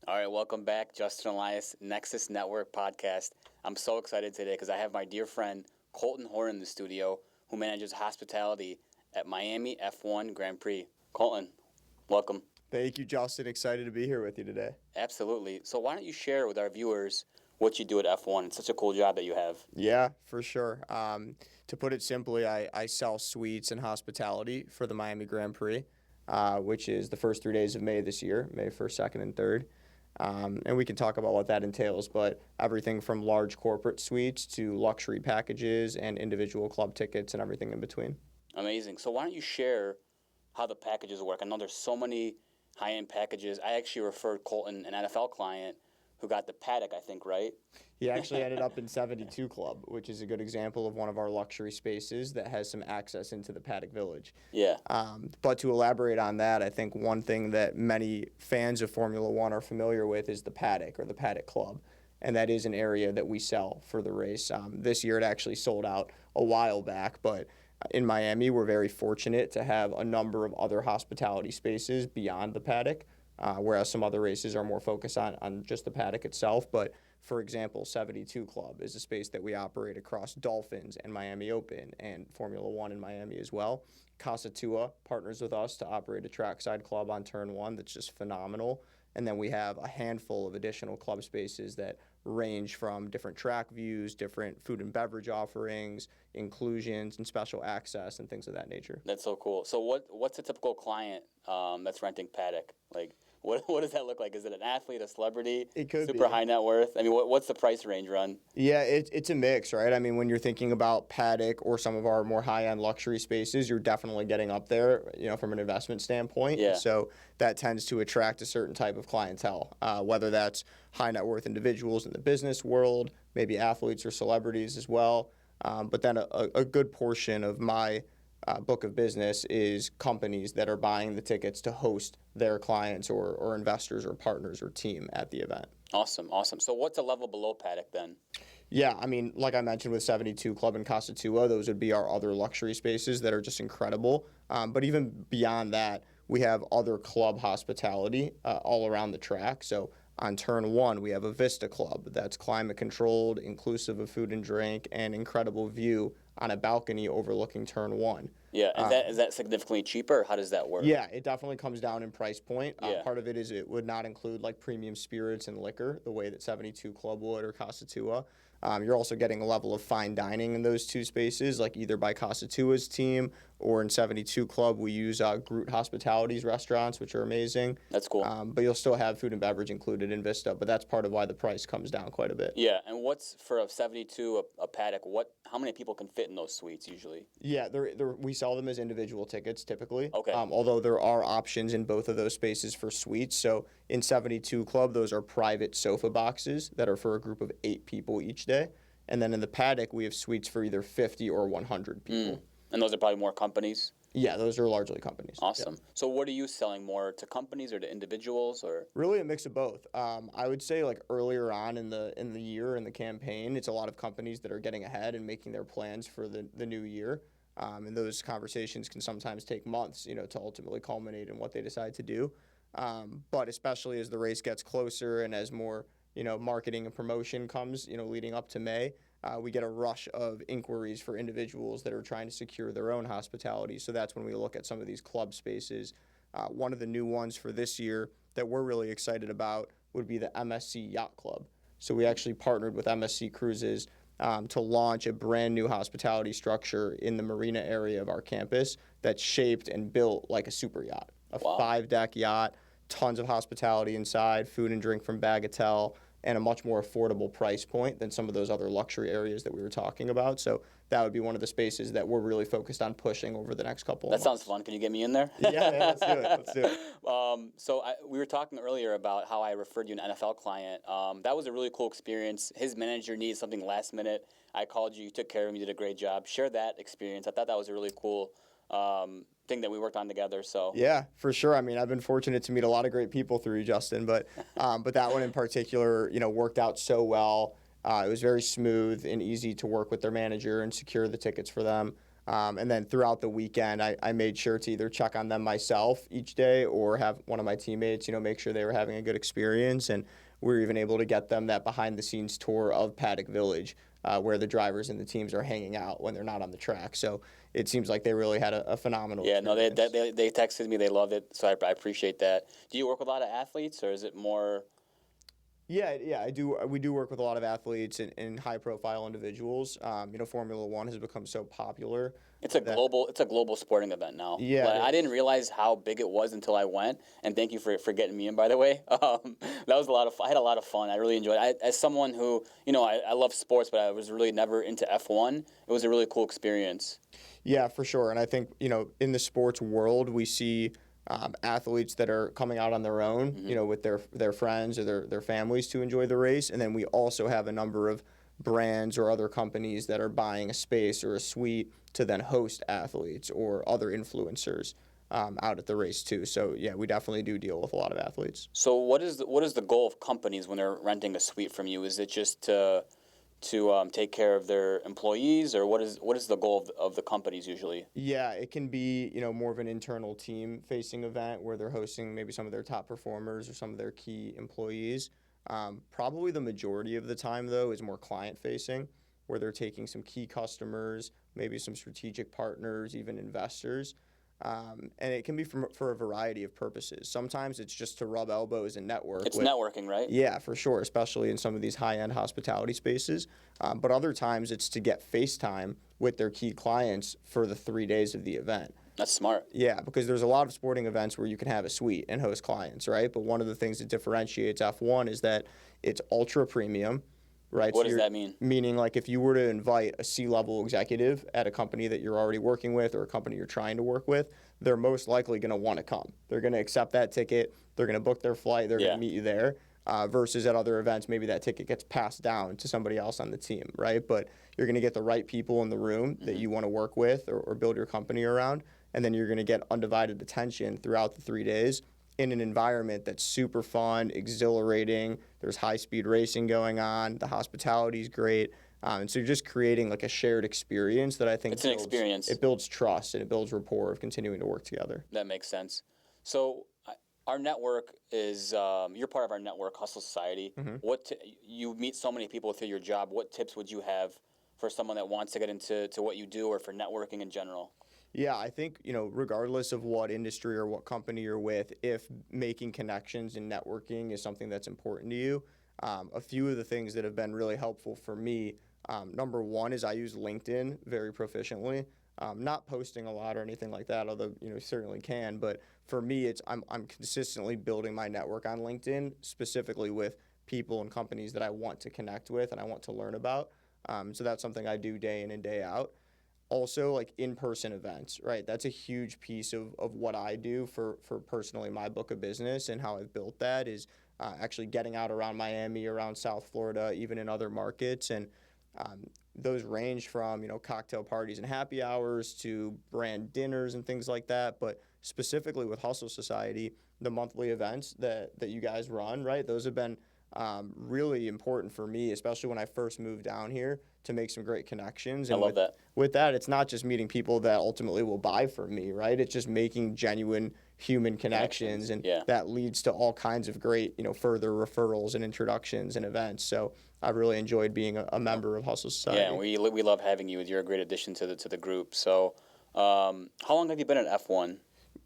All right, welcome back, Justen Alias, Nexus Network podcast. I'm so excited today because I have my dear friend Colton Horn in the studio, who manages hospitality at Miami F1 Grand Prix. Colton, welcome. Thank you, Justin. Excited to be here with you today. Absolutely. So why don't you share with our viewers what you do at F1? It's such a cool job that you have. Yeah, for sure. To put it simply, I sell suites and hospitality for the Miami Grand Prix, which is the first 3 days of May this year, May 1st, 2nd, and 3rd. And we can talk about what that entails, but everything from large corporate suites to luxury packages and individual club tickets and everything in between. Amazing. So why don't you share how the packages work? I know there's so many high-end packages. I actually referred Colton, an NFL client, who got the paddock, I think, right? He actually ended up in 72 Club, which is a good example of one of our luxury spaces that has some access into the paddock village. Yeah. But to elaborate on that, I think one thing that many fans of Formula One are familiar with is the paddock or the paddock club. And that is an area that we sell for the race. This year it actually sold out a while back, but in Miami we're very fortunate to have a number of other hospitality spaces beyond the paddock. Whereas some other races are more focused on just the paddock itself. But, for example, 72 Club is a space that we operate across Dolphins and Miami Open and Formula One in Miami as well. Casa Tua partners with us to operate a trackside club on Turn 1 that's just phenomenal. And then we have a handful of additional club spaces that range from different track views, different food and beverage offerings, inclusions, and special access and things of that nature. That's so cool. So what's a typical client that's renting paddock? Like, what does that look like? Is it an athlete, a celebrity, It could super be. high net worth? I mean, what's the price range run? Yeah, it's a mix, right? I mean, when you're thinking about paddock or some of our more high-end luxury spaces, you're definitely getting up there, from an investment standpoint. Yeah. So that tends to attract a certain type of clientele, whether that's high net worth individuals in the business world, maybe athletes or celebrities as well. But then a good portion of my book of business is companies that are buying the tickets to host their clients or investors or partners or team at the event. Awesome. So what's a level below paddock then? Yeah, I mean, like I mentioned with 72 Club and Casa Tua, those would be our other luxury spaces that are just incredible. But even beyond that, we have other club hospitality all around the track. So on Turn 1, we have a Vista Club that's climate controlled, inclusive of food and drink, and incredible view on a balcony overlooking Turn 1. Yeah, is that significantly cheaper? Or how does that work? Yeah, it definitely comes down in price point. Yeah. Part of it is it would not include like premium spirits and liquor the way that 72 Club would or Casa Tua. You're also getting a level of fine dining in those two spaces, like either by Casa Tua's team or in 72 Club, we use Groot Hospitality's restaurants, which are amazing. That's cool. But you'll still have food and beverage included in Vista, but that's part of why the price comes down quite a bit. Yeah, and what's for a 72 a paddock? How many people can fit in those suites usually? Yeah, we sell them as individual tickets typically. Okay. Although there are options in both of those spaces for suites. So in 72 Club, those are private sofa boxes that are for a group of 8 people each day. And then in the paddock, we have suites for either 50 or 100 people. And those are probably more companies? Yeah, those are largely companies. Awesome. Yeah. So what are you selling more to companies or to individuals or? Really a mix of both. I would say like earlier on in the year in the campaign, it's a lot of companies that are getting ahead and making their plans for the new year. And those conversations can sometimes take months, to ultimately culminate in what they decide to do. But especially as the race gets closer and as more, marketing and promotion comes, leading up to May, we get a rush of inquiries for individuals that are trying to secure their own hospitality. So that's when we look at some of these club spaces. One of the new ones for this year that we're really excited about would be the MSC Yacht Club. So we actually partnered with MSC Cruises to launch a brand new hospitality structure in the marina area of our campus that's shaped and built like a super yacht, a 5-deck yacht, tons of hospitality inside, food and drink from Bagatelle, and a much more affordable price point than some of those other luxury areas that we were talking about. So that would be one of the spaces that we're really focused on pushing over the next couple of months. That sounds fun. Can you get me in there? Yeah, let's do it. So we were talking earlier about how I referred you an NFL client. That was a really cool experience. His manager needed something last minute. I called you. You took care of him. You did a great job. Share that experience. I thought that was a really cool thing that we worked on together. So yeah, for sure. I mean, I've been fortunate to meet a lot of great people through you, Justin, but that one in particular, worked out so well. It was very smooth and easy to work with their manager and secure the tickets for them. And then throughout the weekend, I made sure to either check on them myself each day or have one of my teammates, make sure they were having a good experience. And we were even able to get them that behind-the-scenes tour of Paddock Village, where the drivers and the teams are hanging out when they're not on the track. So it seems like they really had a phenomenal experience. No, they texted me. They loved it, so I appreciate that. Do you work with a lot of athletes, or is it more? Yeah, I do. We do work with a lot of athletes and high-profile individuals. Formula One has become so popular. It's a global sporting event now. Yeah, Like, I didn't realize how big it was until I went. And thank you for getting me in, by the way. That was a lot of fun. I had a lot of fun. I really enjoyed it. As someone who, I love sports, but I was really never into F1. It was a really cool experience. Yeah, for sure. And I think in the sports world, we see athletes that are coming out on their own, with their friends or their families to enjoy the race. And then we also have a number of brands or other companies that are buying a space or a suite to then host athletes or other influencers out at the race too. So yeah, we definitely do deal with a lot of athletes. So what is the goal of companies when they're renting a suite from you? Is it just to take care of their employees, or what is the goal of the companies usually? Yeah, it can be more of an internal team facing event where they're hosting maybe some of their top performers or some of their key employees. Probably the majority of the time though is more client facing, where they're taking some key customers, maybe some strategic partners, even investors. And it can be for a variety of purposes. Sometimes it's just to rub elbows and network. It's networking, right? Yeah, for sure, especially in some of these high-end hospitality spaces. But other times it's to get face time with their key clients for the 3 days of the event. That's smart. Yeah, because there's a lot of sporting events where you can have a suite and host clients, right? But one of the things that differentiates F1 is that it's ultra premium, right? What does that mean? Meaning, like, if you were to invite a C-level executive at a company that you're already working with or a company you're trying to work with, they're most likely going to want to come. They're going to accept that ticket. They're going to book their flight. They're going to meet you there. Versus at other events, maybe that ticket gets passed down to somebody else on the team, right? But you're going to get the right people in the room that you want to work with or build your company around. And then you're going to get undivided attention throughout the 3 days in an environment that's super fun, exhilarating. There's high-speed racing going on. The hospitality is great. And so you're just creating like a shared experience that I think it's an experience. It builds trust and it builds rapport of continuing to work together. That makes sense. So our network is you're part of our network, Hustle Society. You meet so many people through your job. What tips would you have for someone that wants to get into what you do, or for networking in general? Yeah, I think, regardless of what industry or what company you're with, if making connections and networking is something that's important to you, a few of the things that have been really helpful for me, number one is I use LinkedIn very proficiently. Not posting a lot or anything like that, although, certainly can. But for me, I'm consistently building my network on LinkedIn, specifically with people and companies that I want to connect with and I want to learn about. So that's something I do day in and day out. Also, like in-person events, right? That's a huge piece of what I do for personally my book of business, and how I've built that is actually getting out around Miami, around South Florida, even in other markets. And those range from, cocktail parties and happy hours to brand dinners and things like that. But specifically with Hustle Society, the monthly events that you guys run, right? Those have been really important for me, especially when I first moved down here, to make some great connections. And I love that. With that, it's not just meeting people that ultimately will buy from me, right? It's just making genuine human connections. And that leads to all kinds of great, further referrals and introductions and events. So I've really enjoyed being a member of Hustle Society. Yeah, we love having you. You're a great addition to the group. So how long have you been at F1?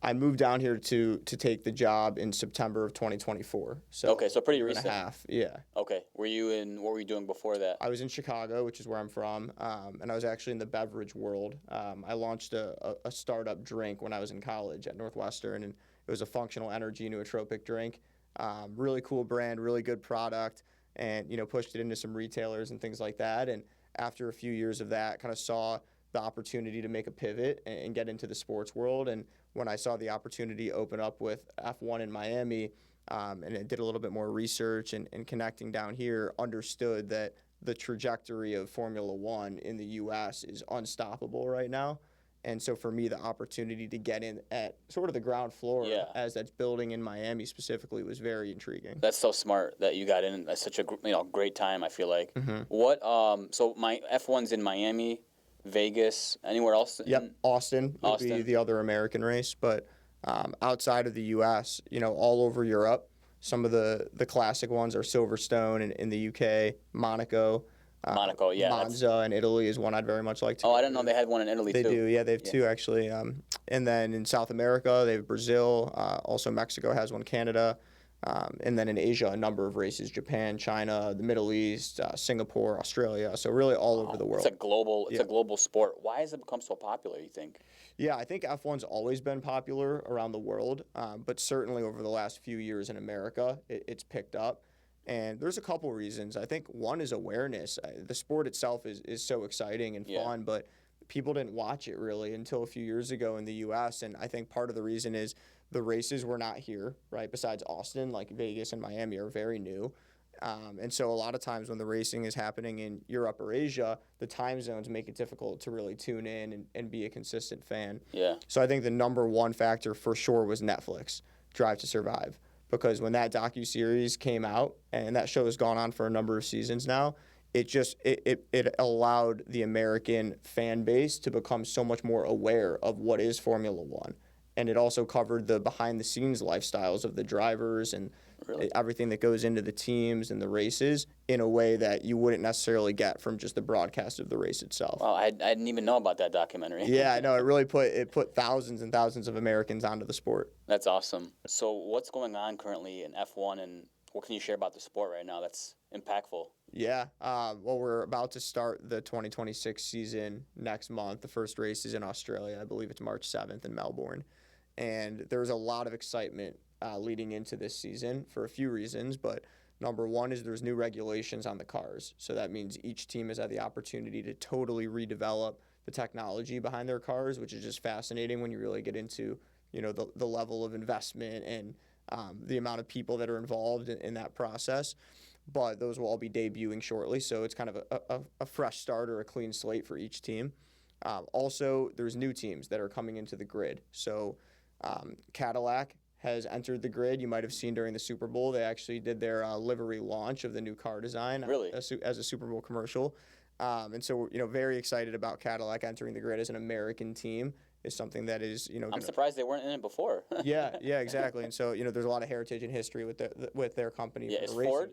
I moved down here to take the job in September of 2024. So pretty year recent. And a half, yeah. Okay. What were you doing before that? I was in Chicago, which is where I'm from, and I was actually in the beverage world. I launched a startup drink when I was in college at Northwestern, and it was a functional energy nootropic drink. Really cool brand, really good product, and pushed it into some retailers and things like that. And after a few years of that, kind of saw the opportunity to make a pivot and get into the sports world. And when I saw the opportunity open up with F1 in Miami, and I did a little bit more research and connecting down here, understood that the trajectory of Formula One in the U.S. is unstoppable right now. And so for me, the opportunity to get in at sort of the ground floor as that's building in Miami specifically was very intriguing. That's so smart that you got in at such a great time, I feel like. Mm-hmm. So my F1's in Miami. Vegas, anywhere else? Yep, Austin would be Austin. the other American race, but outside of the U.S., all over Europe, some of the classic ones are Silverstone in the UK, Monaco, Monaco, yeah. Monza in Italy is one I'd very much like to Oh, go I didn't know to. they had one in Italy They too. do, yeah, they have two actually. And then in South America, they have Brazil. Also, Mexico has one, Canada. And then in Asia, a number of races: Japan, China, the Middle East, Singapore, Australia. So really all over the world. It's a global sport. Why has it become so popular, you think? Yeah, I think F1's always been popular around the world, but certainly over the last few years in America, it's picked up. And there's a couple reasons. I think one is awareness. The sport itself is so exciting and fun, but people didn't watch it really until a few years ago in the U.S. And I think part of the reason is the races were not here, right? Besides Austin, like Vegas and Miami are very new. And so a lot of times when the racing is happening in Europe or Asia, the time zones make it difficult to really tune in and be a consistent fan. Yeah. So I think the number one factor for sure was Netflix, Drive to Survive. Because when that docuseries came out, and that show has gone on for a number of seasons now, it allowed the American fan base to become so much more aware of what is Formula One. And it also covered the behind-the-scenes lifestyles of the drivers and everything that goes into the teams and the races in a way that you wouldn't necessarily get from just the broadcast of the race itself. Wow, I didn't even know about that documentary. Yeah, no, it really put thousands and thousands of Americans onto the sport. That's awesome. So what's going on currently in F1, and what can you share about the sport right now that's impactful? Yeah, well, we're about to start the 2026 season next month. The first race is in Australia. I believe it's March 7th in Melbourne. And there's a lot of excitement leading into this season for a few reasons, but number one is there's new regulations on the cars. So that means each team has had the opportunity to totally redevelop the technology behind their cars, which is just fascinating when you really get into, the level of investment and the amount of people that are involved in that process. But those will all be debuting shortly, so it's kind of a fresh start or a clean slate for each team. Also, there's new teams that are coming into the grid. So Cadillac has entered the grid. You might have seen during the Super Bowl, they actually did their livery launch of the new car design as a Super Bowl commercial. And so, very excited about Cadillac entering the grid as an American team is something that is, I'm surprised they weren't in it before. yeah, exactly. And so, there's a lot of heritage and history with their company. Yeah,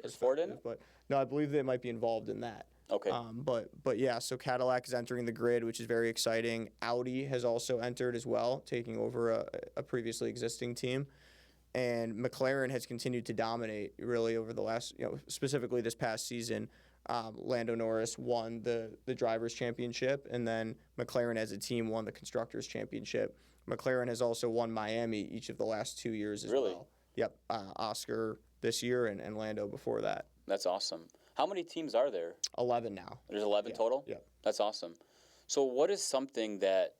is Ford in it? But no, I believe they might be involved in that. Okay. But yeah, so Cadillac is entering the grid, which is very exciting. Audi has also entered as well, taking over a previously existing team. And McLaren has continued to dominate really over the last, specifically this past season. Lando Norris won the Drivers' Championship, and then McLaren as a team won the Constructors' Championship. McLaren has also won Miami each of the last 2 years as well. Yep, Oscar this year and Lando before that. That's awesome. How many teams are there? 11 now. There's 11 total? Yep. That's awesome. So what is something that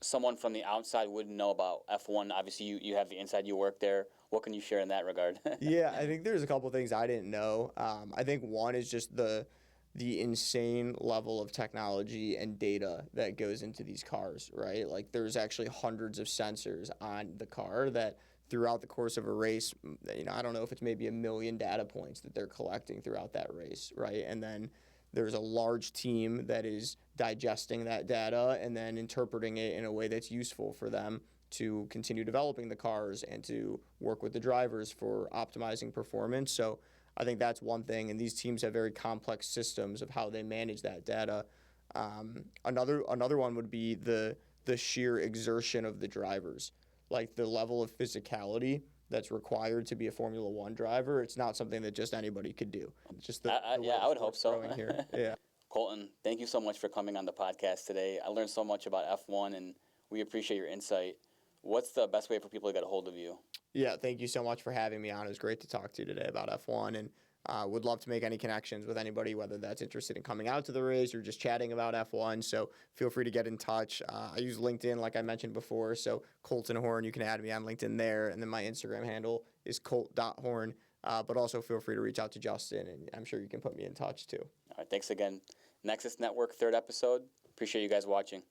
someone from the outside wouldn't know about F1? Obviously, you have the inside, you work there. What can you share in that regard? Yeah, I think there's a couple things I didn't know. I think one is just the insane level of technology and data that goes into these cars, right? Like there's actually hundreds of sensors on the car that throughout the course of a race, I don't know if it's maybe 1 million data points that they're collecting throughout that race, right? And then there's a large team that is digesting that data and then interpreting it in a way that's useful for them to continue developing the cars and to work with the drivers for optimizing performance. So I think that's one thing, and these teams have very complex systems of how they manage that data. Another one would be the sheer exertion of the drivers, like the level of physicality that's required to be a Formula One driver. It's not something that just anybody could do. Just I would hope so. Here. Yeah. Colton, thank you so much for coming on the podcast today. I learned so much about F1, and we appreciate your insight. What's the best way for people to get a hold of you? Yeah, thank you so much for having me on. It was great to talk to you today about F1, and would love to make any connections with anybody, whether that's interested in coming out to the race or just chatting about F1. So feel free to get in touch. I use LinkedIn, like I mentioned before. So Colton Horn, you can add me on LinkedIn there. And then my Instagram handle is colt.horn. But also feel free to reach out to Justin, and I'm sure you can put me in touch too. All right, thanks again. Nexus Network, 3rd episode. Appreciate you guys watching.